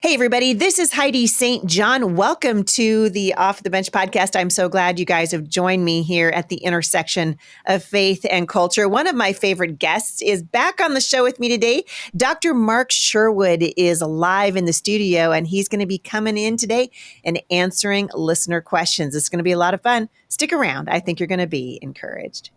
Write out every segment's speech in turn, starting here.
Hey, everybody, this is Heidi St. John. Welcome to the Off the Bench podcast. I'm so glad you guys have joined me here at the intersection of faith and culture. One of my favorite guests is back on the show with me today. Dr. Mark Sherwood is live in the studio, and he's going to be coming in today and answering listener questions. It's going to be a lot of fun. Stick around. I think you're going to be encouraged.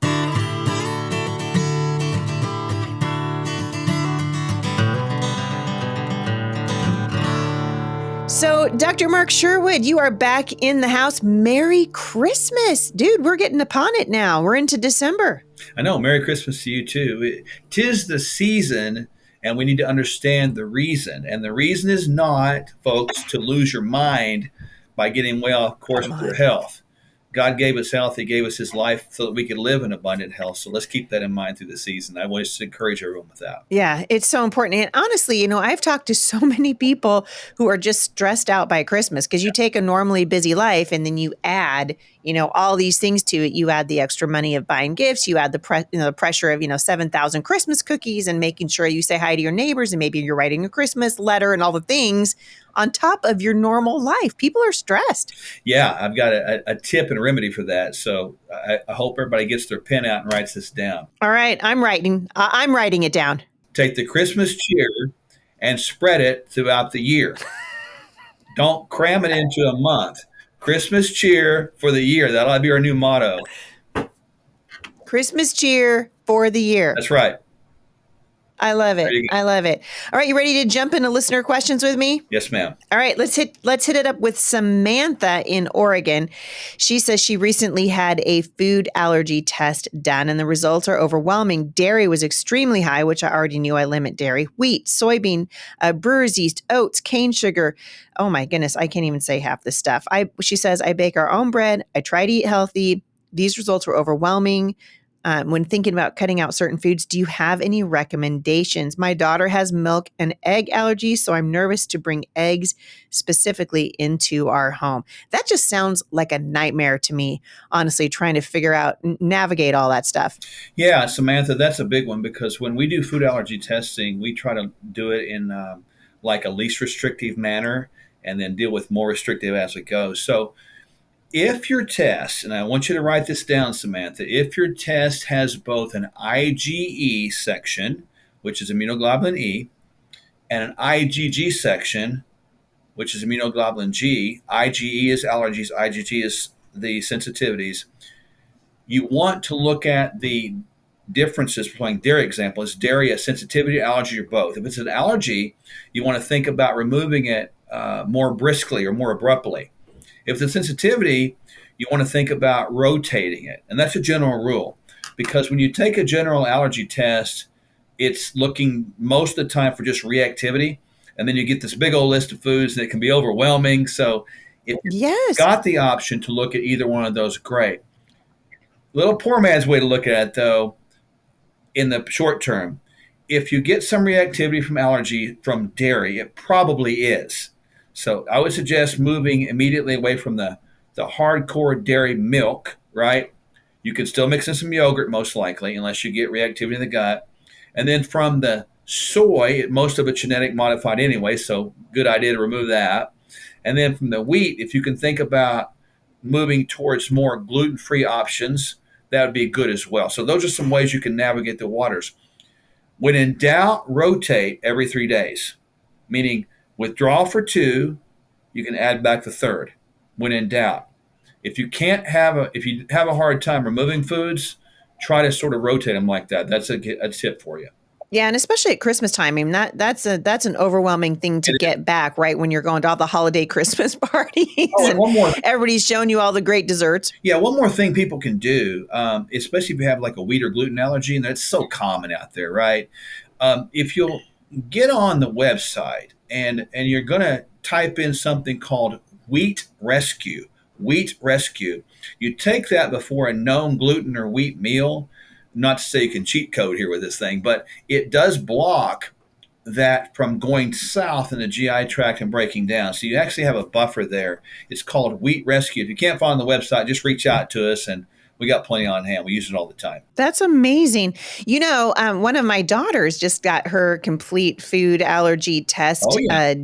So, Dr. Mark Sherwood, you are back in the house. Merry Christmas. Dude, we're getting upon it now. We're into December. I know. Merry Christmas to you, too. 'Tis the season, and we need to understand the reason. And the reason is not, folks, to lose your mind by getting well, of course, with your health. God gave us health. He gave us his life so that we could live in abundant health. So let's keep that in mind through the season. I want to encourage everyone with that. Yeah, it's so important. And honestly, I've talked to so many people who are just stressed out by Christmas because you take a normally busy life and then you add, all these things to it. You add the extra money of buying gifts. You add the pressure of, 7,000 Christmas cookies and making sure you say hi to your neighbors and maybe you're writing a Christmas letter and all the things on top of your normal life. People are stressed. Yeah, I've got a tip and a remedy for that. So I hope everybody gets their pen out and writes this down. All right, I'm writing it down. Take the Christmas cheer and spread it throughout the year. Don't cram it into a month. Christmas cheer for the year. That'll be our new motto. Christmas cheer for the year. That's right. I love it. I love it. All right, you ready to jump into listener questions with me? Yes, ma'am. All right, let's hit it up with Samantha in Oregon. She says she recently had a food allergy test done and the results are overwhelming. Dairy was extremely high, which I already knew I limit dairy. Wheat, soybean, brewer's yeast, oats, cane sugar. Oh my goodness, I can't even say half this stuff. She says, I bake our own bread. I try to eat healthy. These results were overwhelming. When thinking about cutting out certain foods, do you have any recommendations? My daughter has milk and egg allergies, so I'm nervous to bring eggs specifically into our home. That just sounds like a nightmare to me, honestly, trying to figure out, navigate all that stuff. Yeah, Samantha, that's a big one because when we do food allergy testing, we try to do it in like a least restrictive manner and then deal with more restrictive as we go. So if your test, and I want you to write this down, Samantha, if your test has both an IgE section, which is immunoglobulin E, and an IgG section, which is immunoglobulin G, IgE is allergies, IgG is the sensitivities, you want to look at the differences between dairy example. Is dairy a sensitivity, allergy, or both? If it's an allergy, you want to think about removing it more briskly or more abruptly. If it's a sensitivity, you want to think about rotating it. And that's a general rule because when you take a general allergy test, it's looking most of the time for just reactivity. And then you get this big old list of foods that can be overwhelming. So if you've got the option to look at either one of those, great. Little poor man's way to look at it, though, in the short term, if you get some reactivity from allergy from dairy, it probably is. So I would suggest moving immediately away from the hardcore dairy milk, right? You could still mix in some yogurt, most likely, unless you get reactivity in the gut. And then from the soy, most of it's genetic modified anyway, so good idea to remove that. And then from the wheat, if you can think about moving towards more gluten-free options, that would be good as well. So those are some ways you can navigate the waters. When in doubt, rotate every 3 days, meaning withdraw for 2, you can add back the third when in doubt. If you have a hard time removing foods, try to sort of rotate them like that. That's a tip for you. Yeah, and especially at Christmas time, I mean, that's an overwhelming thing to get back, right? When you're going to all the holiday Christmas parties and one more. Everybody's showing you all the great desserts. Yeah, one more thing people can do, especially if you have like a wheat or gluten allergy, and that's so common out there, right? If you'll get on the website and you're going to type in something called Wheat Rescue. Wheat Rescue. You take that before a known gluten or wheat meal. Not to say you can cheat code here with this thing, but it does block that from going south in the GI tract and breaking down. So you actually have a buffer there. It's called Wheat Rescue. If you can't find the website, just reach out to us and we got plenty on hand. We use it all the time. That's amazing. One of my daughters just got her complete food allergy test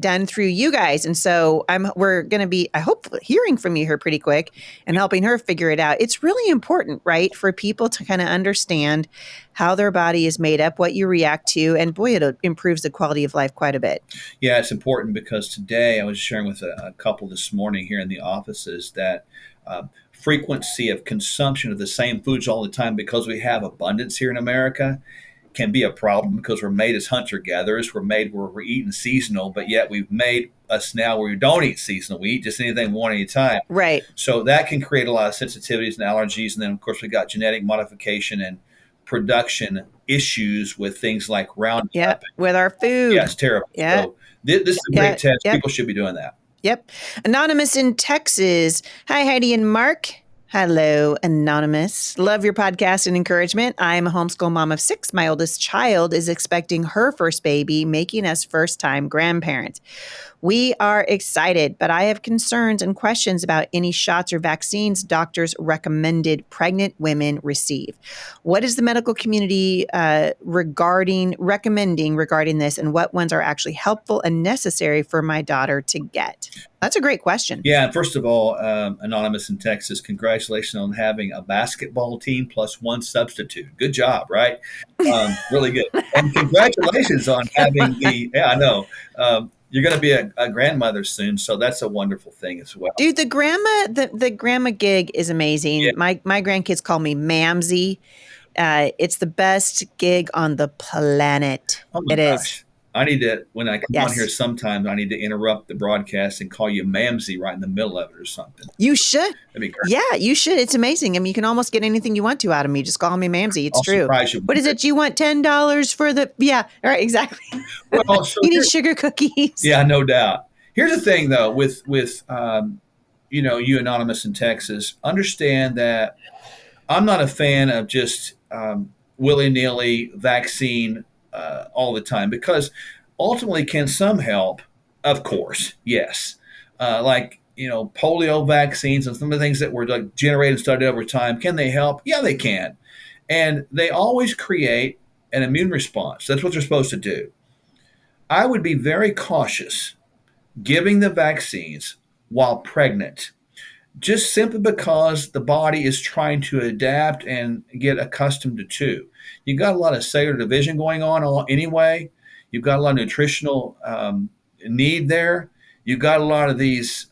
done through you guys. And so we're going to be, I hope, hearing from you here pretty quick and helping her figure it out. It's really important, right, for people to kind of understand how their body is made up, what you react to, and boy, it improves the quality of life quite a bit. Yeah, it's important because today I was sharing with a couple this morning here in the offices that frequency of consumption of the same foods all the time, because we have abundance here in America, can be a problem because we're made as hunter-gatherers. We're made where we're eating seasonal, but yet we've made us now where we don't eat seasonal. We eat just anything one at a time. Right. So that can create a lot of sensitivities and allergies. And then, of course, we got genetic modification and production issues with things like Roundup. Yeah, with our food. Yeah, it's terrible. Yeah. So this is a great test. Yep. People should be doing that. Yep. Anonymous in Texas. Hi, Heidi and Mark. Hello, Anonymous. Love your podcast and encouragement. I'm a homeschool mom of 6. My oldest child is expecting her first baby, making us first-time grandparents. We are excited, but I have concerns and questions about any shots or vaccines doctors recommended pregnant women receive. What is the medical community recommending regarding this, and what ones are actually helpful and necessary for my daughter to get? That's a great question. Yeah, and first of all, Anonymous in Texas, congratulations on having a basketball team plus one substitute. Good job, right? Really good. And congratulations on having I know. You're going to be a grandmother soon, so that's a wonderful thing as well. Dude, the grandma gig is amazing. Yeah. My grandkids call me Mamsie. It's the best gig on the planet. Oh my gosh. Is. I need to, when I come on here sometimes, I need to interrupt the broadcast and call you Mamsie right in the middle of it or something. You should. That'd be great. Yeah, you should. It's amazing. I mean, you can almost get anything you want to out of me. Just call me Mamsie. It's true. Surprise you. What is it? You want $10 for the, yeah, all right, exactly. Well, so you need sugar cookies. Yeah, no doubt. Here's the thing, though, with you Anonymous in Texas, understand that I'm not a fan of just willy-nilly vaccine all the time, because ultimately, can some help? Of course, yes. Like polio vaccines and some of the things that were like generated and studied over time, can they help? Yeah, they can, and they always create an immune response. That's what they're supposed to do. I would be very cautious giving the vaccines while pregnant, just simply because the body is trying to adapt and get accustomed to two. You've got a lot of cellular division going on anyway. You've got a lot of nutritional need there. You've got a lot of these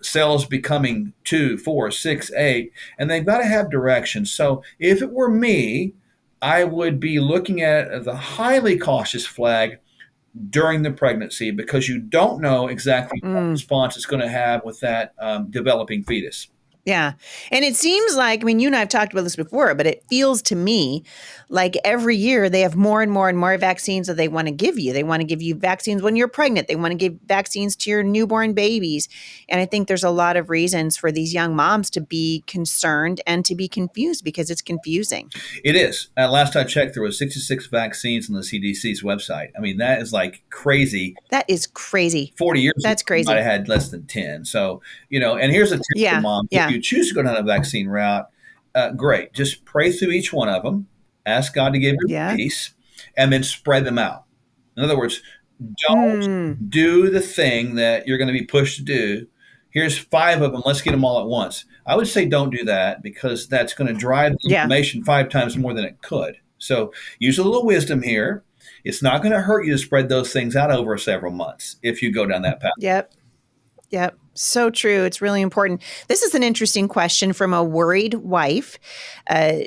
cells becoming 2, 4, 6, 8, and they've got to have direction. So if it were me, I would be looking at the highly cautious flag during the pregnancy, because you don't know exactly what response it's going to have with that developing fetus. Yeah. And it seems like, I mean, you and I have talked about this before, but it feels to me like every year they have more and more and more vaccines that they want to give you. They want to give you vaccines when you're pregnant. They want to give vaccines to your newborn babies. And I think there's a lot of reasons for these young moms to be concerned and to be confused, because it's confusing. It is. Last I checked, there was 66 vaccines on the CDC's website. I mean, that is like crazy. That is crazy. 40 years That's ago, crazy. I had less than 10. So, and here's a tip for mom. If you choose to go down a vaccine route, great. Just pray through each one of them. Ask God to give you peace, and then spread them out. In other words, don't do the thing that you're going to be pushed to do. Here's 5 of them. Let's get them all at once. I would say don't do that, because that's going to drive the inflammation 5 times more than it could. So use a little wisdom here. It's not going to hurt you to spread those things out over several months if you go down that path. Yep. So true. It's really important. This is an interesting question from a worried wife.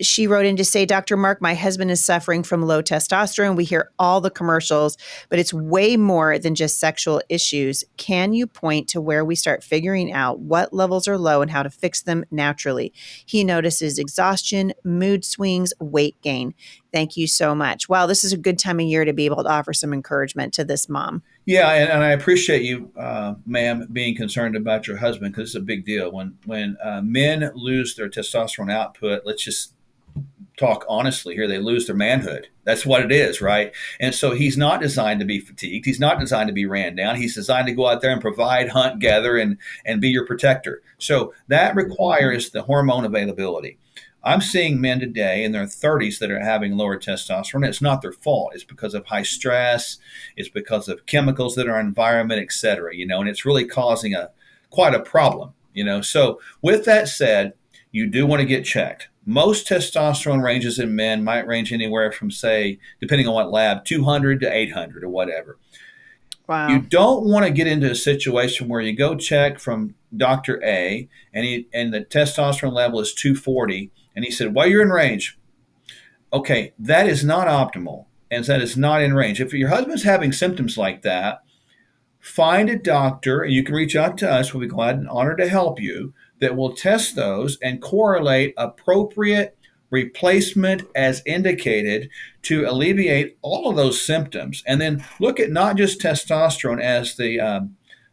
She wrote in to say, Dr. Mark, my husband is suffering from low testosterone. We hear all the commercials, but it's way more than just sexual issues. Can you point to where we start figuring out what levels are low and how to fix them naturally? He notices exhaustion, mood swings, weight gain. Thank you so much. Wow, this is a good time of year to be able to offer some encouragement to this mom. Yeah, and I appreciate you, ma'am, being concerned about your husband, because it's a big deal. When men lose their testosterone output, let's just talk honestly here, they lose their manhood. That's what it is, right? And so he's not designed to be fatigued. He's not designed to be ran down. He's designed to go out there and provide, hunt, gather, and be your protector. So that requires the hormone availability. I'm seeing men today in their 30s that are having lower testosterone. It's not their fault. It's because of high stress. It's because of chemicals that are in our environment, et cetera, and it's really causing quite a problem. So with that said, you do want to get checked. Most testosterone ranges in men might range anywhere from, say, depending on what lab, 200 to 800 or whatever. You Wow. don't want to get into a situation where you go check from Dr. A and the testosterone level is 240 and he said, well, you're in range. Okay, that is not optimal and that is not in range. If your husband's having symptoms like that, find a doctor, and you can reach out to us. We'll be glad and honored to help you, that will test those and correlate appropriate replacement as indicated to alleviate all of those symptoms. And then look at not just testosterone as the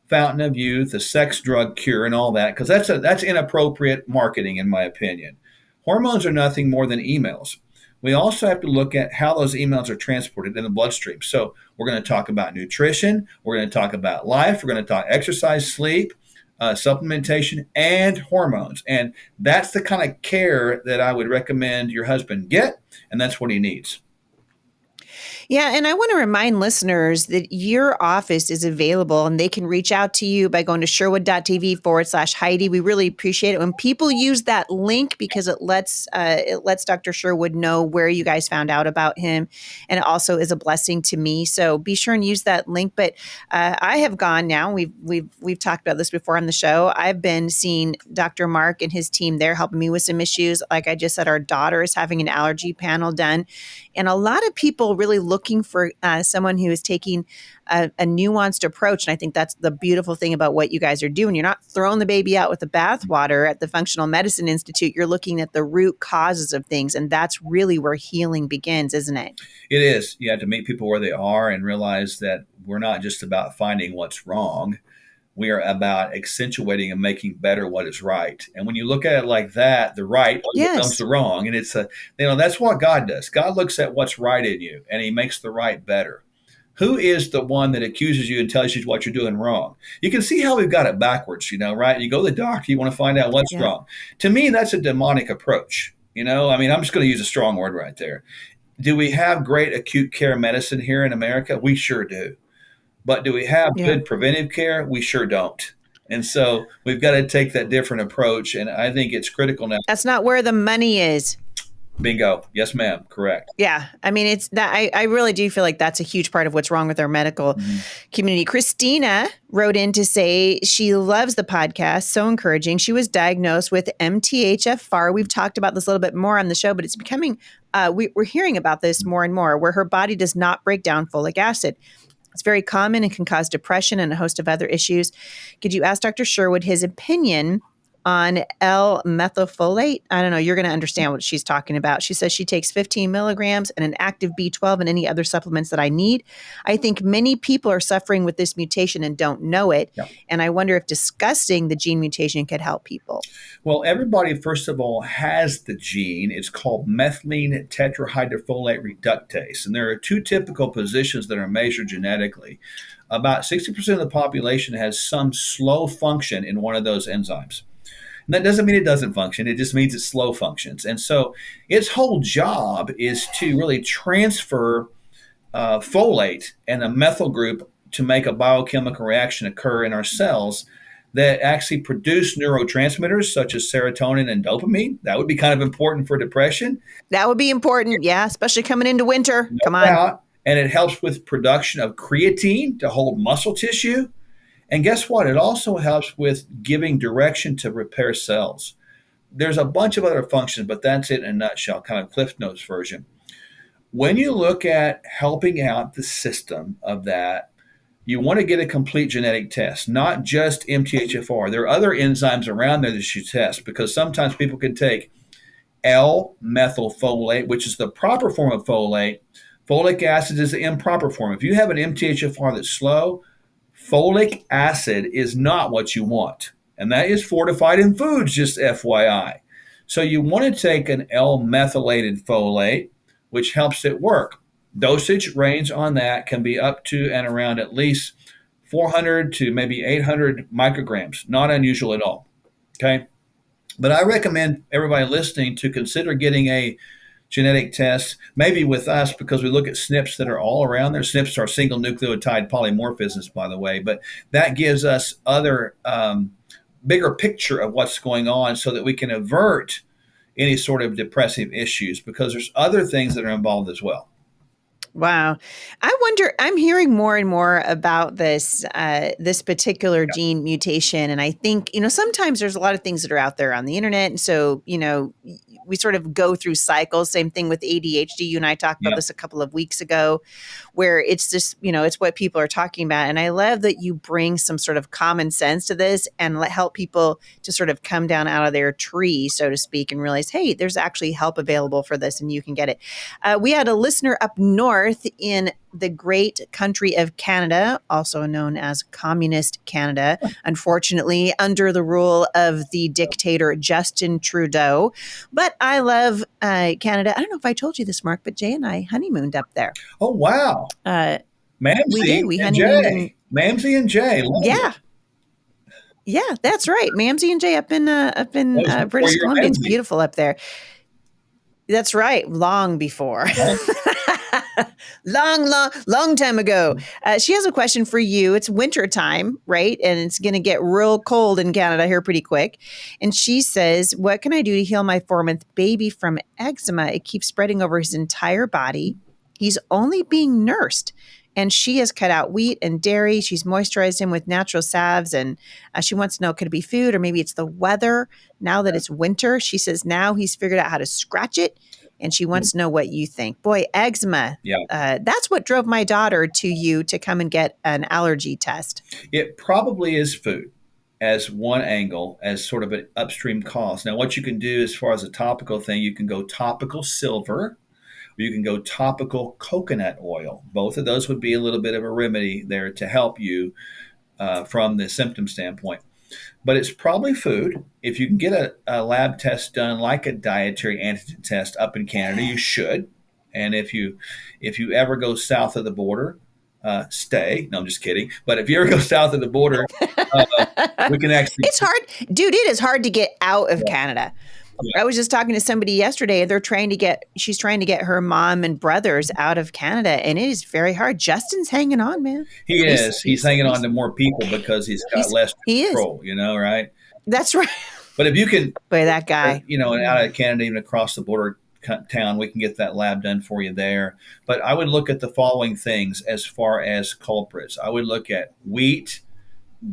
fountain of youth, the sex drug cure, and all that, because that's inappropriate marketing, in my opinion. Hormones are nothing more than emails. We also have to look at how those emails are transported in the bloodstream. So we're going to talk about nutrition. We're going to talk about life. We're going to talk exercise, sleep, supplementation, and hormones. And that's the kind of care that I would recommend your husband get, and that's what he needs. Yeah, and I want to remind listeners that your office is available and they can reach out to you by going to sherwood.tv/Heidi. We really appreciate it when people use that link because it lets Dr. Sherwood know where you guys found out about him, and it also is a blessing to me. So be sure and use that link. But I have gone now. We've talked about this before on the show. I've been seeing Dr. Mark and his team there helping me with some issues. Like I just said, our daughter is having an allergy panel done. And a lot of people really looking for someone who is taking a nuanced approach. And I think that's the beautiful thing about what you guys are doing. You're not throwing the baby out with the bathwater at the Functional Medicine Institute. You're looking at the root causes of things. And that's really where healing begins, isn't it? It is. You have to meet people where they are and realize that we're not just about finding what's wrong. We are about accentuating and making better what is right. And when you look at it like that, the right becomes the wrong. And that's what God does. God looks at what's right in you and he makes the right better. Who is the one that accuses you and tells you what you're doing wrong? You can see how we've got it backwards, right? You go to the doctor, you want to find out what's wrong. To me, that's a demonic approach. I'm just going to use a strong word right there. Do we have great acute care medicine here in America? We sure do. But do we have good preventive care? We sure don't. And so we've got to take that different approach. And I think it's critical now. That's not where the money is. Bingo. Yes, ma'am. Correct. Yeah. I mean, it's that I really do feel like that's a huge part of what's wrong with our medical community. Christina wrote in to say she loves the podcast. So encouraging. She was diagnosed with MTHFR. We've talked about this a little bit more on the show, but it's becoming, we're hearing about this more and more, where her body does not break down folic acid. It's very common and can cause depression and a host of other issues. Could you ask Dr. Sherwood his opinion on L-methylfolate? I don't know. You're going to understand what she's talking about. She says she takes 15 milligrams and an active B12 and any other supplements that I need. I think many people are suffering with this mutation and don't know it. Yep. And I wonder if discussing the gene mutation could help people. Well, everybody, first of all, has the gene. It's called methylene tetrahydrofolate reductase. And there are two typical positions that are measured genetically. About 60% of the population has some slow function in one of those enzymes. And that doesn't mean it doesn't function. It just means it slow functions. And so its whole job is to really transfer folate and a methyl group to make a biochemical reaction occur in our cells that actually produce neurotransmitters such as serotonin and dopamine. That would be kind of important for depression. That would be important, yeah, especially coming into winter. Come on. And it helps with production of creatine to hold muscle tissue. And guess what? It also helps with giving direction to repair cells. There's a bunch of other functions, but that's it in a nutshell, kind of Cliff Notes version. When you look at helping out the system of that, you want to get a complete genetic test, not just MTHFR. There are other enzymes around there that you test, because sometimes people can take L-methylfolate, which is the proper form of folate. Folic acid is the improper form. If you have an MTHFR that's slow, folic acid is not what you want. And that is fortified in foods, just FYI. So you want to take an L-methylated folate, which helps it work. Dosage range on that can be up to and around at least 400 to maybe 800 micrograms. Not unusual at all. Okay. But I recommend everybody listening to consider getting a genetic test, maybe with us, because we look at SNPs that are all around there. SNPs are single nucleotide polymorphisms, by the way, but that gives us other bigger picture of what's going on so that we can avert any sort of depressive issues, because there's other things that are involved as well. Wow. I wonder, I'm hearing more and more about this particular Yeah. gene mutation. And I think, sometimes there's a lot of things that are out there on the internet. And so, we sort of go through cycles. Same thing with ADHD. You and I talked about Yeah. this a couple of weeks ago, where it's just, it's what people are talking about. And I love that you bring some sort of common sense to this and help people to sort of come down out of their tree, so to speak, and realize, hey, there's actually help available for this and you can get it. We had a listener up north in the great country of Canada, also known as Communist Canada, unfortunately, under the rule of the dictator Justin Trudeau. But I love Canada. I don't know if I told you this, Mark, but Jay and I honeymooned up there. Oh, wow. Mamsie We did. We and honeymooned Jay. Mamsie and Jay. Love yeah. it. Yeah, that's right. Mamsie and Jay up in That was before British your Columbia. It's Mamsie. beautiful up there. That's right. Long before. Right? long time ago. She has a question for you. It's winter time, right? And it's going to get real cold in Canada here pretty quick. And she says, what can I do to heal my 4-month baby from eczema? It keeps spreading over his entire body. He's only being nursed. And she has cut out wheat and dairy. She's moisturized him with natural salves. And she wants to know, could it be food or maybe it's the weather? Now that it's winter, she says now he's figured out how to scratch it. And she wants to know what you think. Boy, eczema. Yeah. That's what drove my daughter to you to come and get an allergy test. It probably is food as one angle, as sort of an upstream cause. Now, what you can do as far as a topical thing, you can go topical silver, or you can go topical coconut oil. Both of those would be a little bit of a remedy there to help you from the symptom standpoint. But it's probably food. If you can get a lab test done, like a dietary antigen test up in Canada, you should. And if you ever go south of the border, stay. No, I'm just kidding. But if you ever go south of the border, we can actually. It's hard, dude. It is hard to get out of Yeah. Canada. Yeah. I was just talking to somebody yesterday. She's trying to get her mom and brothers out of Canada, and it is very hard. Justin's hanging on, man. He is. He's hanging on to more people because he's got less he is. control, right? That's right. But if you can, Boy, that guy. and out of Canada, even across the border town, we can get that lab done for you there. But I would look at the following things as far as culprits. I would look at wheat,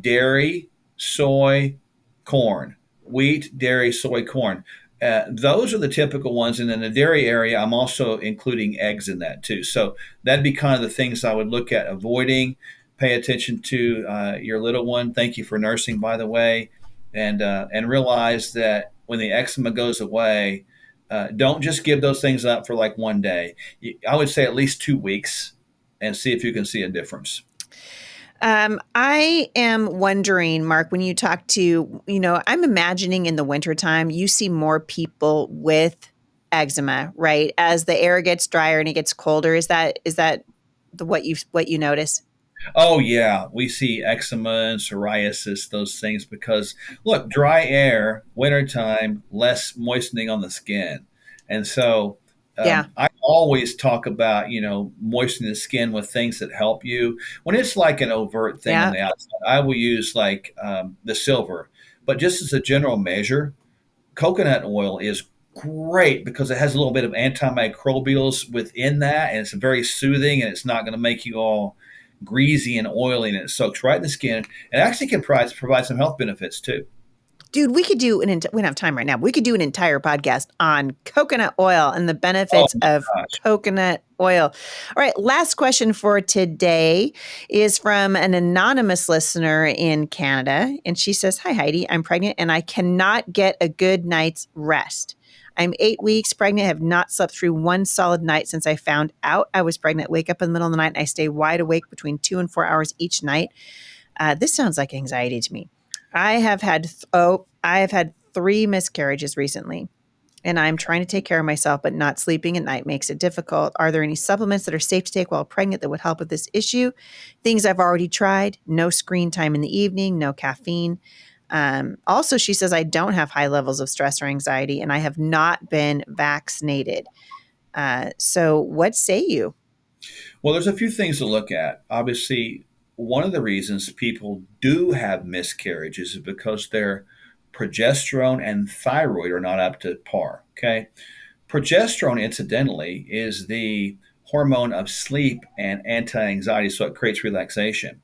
dairy, soy, corn. Wheat, dairy, soy, corn. Those are the typical ones. And in the dairy area, I'm also including eggs in that too. So that'd be kind of the things I would look at avoiding. Pay attention to your little one. Thank you for nursing, by the way. And realize that when the eczema goes away, don't just give those things up for like one day. I would say at least 2 weeks and see if you can see a difference. I am wondering, Mark, when you talk to, I'm imagining in the wintertime, you see more people with eczema, right? As the air gets drier and it gets colder. Is that what you notice? Oh, yeah. We see eczema and psoriasis, those things, because look, dry air, wintertime, less moistening on the skin. And so I always talk about, moistening the skin with things that help you. When it's like an overt thing on the outside, I will use like the silver. But just as a general measure, coconut oil is great because it has a little bit of antimicrobials within that, and it's very soothing, and it's not going to make you all greasy and oily, and it soaks right in the skin. It actually can provide some health benefits too. Dude, we could do we don't have time right now. We could do an entire podcast on coconut oil and the benefits of coconut oil. All right, last question for today is from an anonymous listener in Canada. And she says, hi, Heidi, I'm pregnant and I cannot get a good night's rest. I'm 8 weeks pregnant, have not slept through one solid night since I found out I was pregnant. Wake up in the middle of the night and I stay wide awake between 2 and 4 hours each night. This sounds like anxiety to me. I have had 3 miscarriages recently, and I'm trying to take care of myself, but not sleeping at night makes it difficult. Are there any supplements that are safe to take while pregnant that would help with this issue? Things I've already tried: no screen time in the evening, no caffeine. Also, she says, I don't have high levels of stress or anxiety, and I have not been vaccinated. So what say you? Well, there's a few things to look at. Obviously, one of the reasons people do have miscarriages is because their progesterone and thyroid are not up to par. Okay. Progesterone, incidentally, is the hormone of sleep and anti anxiety, so it creates relaxation.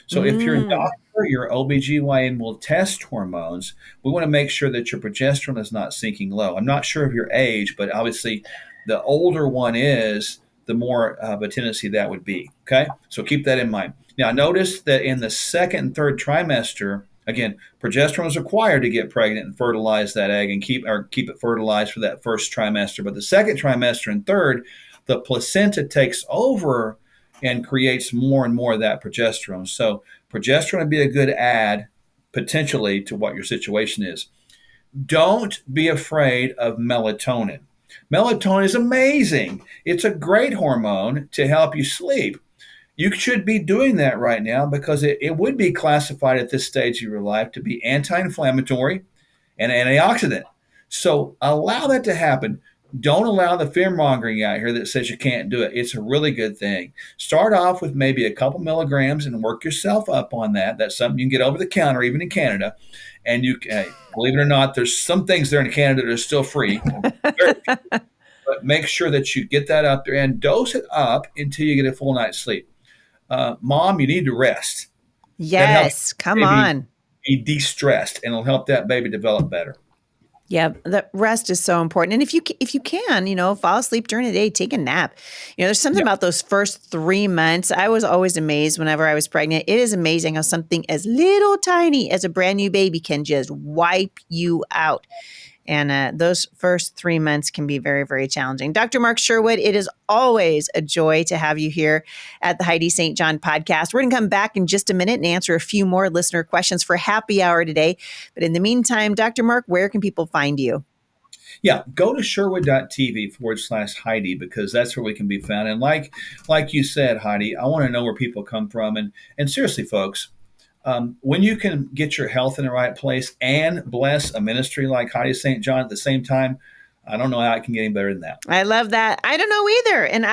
So if your Mm. doctor, your OBGYN will test hormones, we want to make sure that your progesterone is not sinking low. I'm not sure of your age, but obviously the older one is, the more of a tendency that would be. Okay. So keep that in mind. Now, notice that in the second and third trimester, again, progesterone is required to get pregnant and fertilize that egg and keep it fertilized for that first trimester. But the second trimester and third, the placenta takes over and creates more and more of that progesterone. So progesterone would be a good add potentially to what your situation is. Don't be afraid of melatonin. Melatonin is amazing. It's a great hormone to help you sleep. You should be doing that right now because it would be classified at this stage of your life to be anti-inflammatory and antioxidant. So allow that to happen. Don't allow the fear mongering out here that says you can't do it. It's a really good thing. Start off with maybe a couple milligrams and work yourself up on that. That's something you can get over the counter, even in Canada. And you can, believe it or not, there's some things there in Canada that are still free. But make sure that you get that up there and dose it up until you get a full night's sleep. Mom, you need to rest. That helps Yes, come baby on. be de-stressed, and it'll help that baby develop better. Yeah, the rest is so important. And if you can, fall asleep during the day, take a nap. There's something Yeah. about those first 3 months. I was always amazed whenever I was pregnant. It is amazing how something as little tiny as a brand new baby can just wipe you out. And those first 3 months can be very, very challenging. Dr. Mark Sherwood, it is always a joy to have you here at the Heidi St. John podcast. We're going to come back in just a minute and answer a few more listener questions for happy hour today. But in the meantime, Dr. Mark, where can people find you? Yeah, go to sherwood.tv/Heidi because that's where we can be found. And like you said, Heidi, I want to know where people come from. And seriously, folks, when you can get your health in the right place and bless a ministry like Heidi St. John at the same time, I don't know how it can get any better than that. I love that. I don't know either. And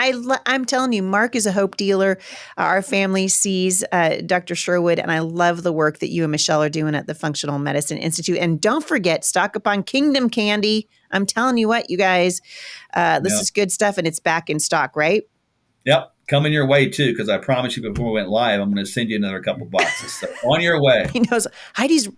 I'm telling you, Mark is a hope dealer. Our family sees Dr. Sherwood, and I love the work that you and Michelle are doing at the Functional Medicine Institute. And don't forget, stock up on Kingdom Candy. I'm telling you what, you guys, this is good stuff, and it's back in stock, right? Yep. Coming your way, too, because I promised you before we went live, I'm going to send you another couple boxes. So on your way. He knows Heidi's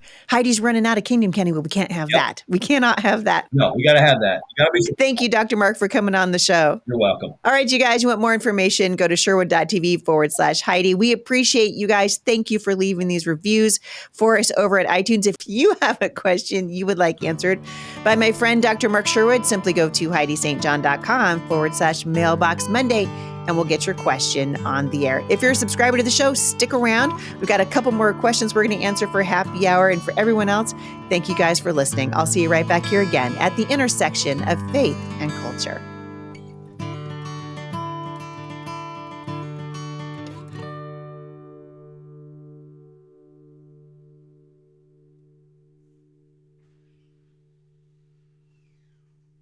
running out of Kingdom Candy. Well, we can't have that. We cannot have that. No, we got to have that. You got to be. Thank you, Dr. Mark, for coming on the show. You're welcome. All right, you guys, you want more information, go to sherwood.tv/Heidi. We appreciate you guys. Thank you for leaving these reviews for us over at iTunes. If you have a question you would like answered by my friend, Dr. Mark Sherwood, simply go to HeidiSt.John.com/mailbox Monday, and we'll get your question on the air. If you're a subscriber to the show, stick around. We've got a couple more questions we're going to answer for happy hour. And for everyone else, thank you guys for listening. I'll see you right back here again at the intersection of faith and culture.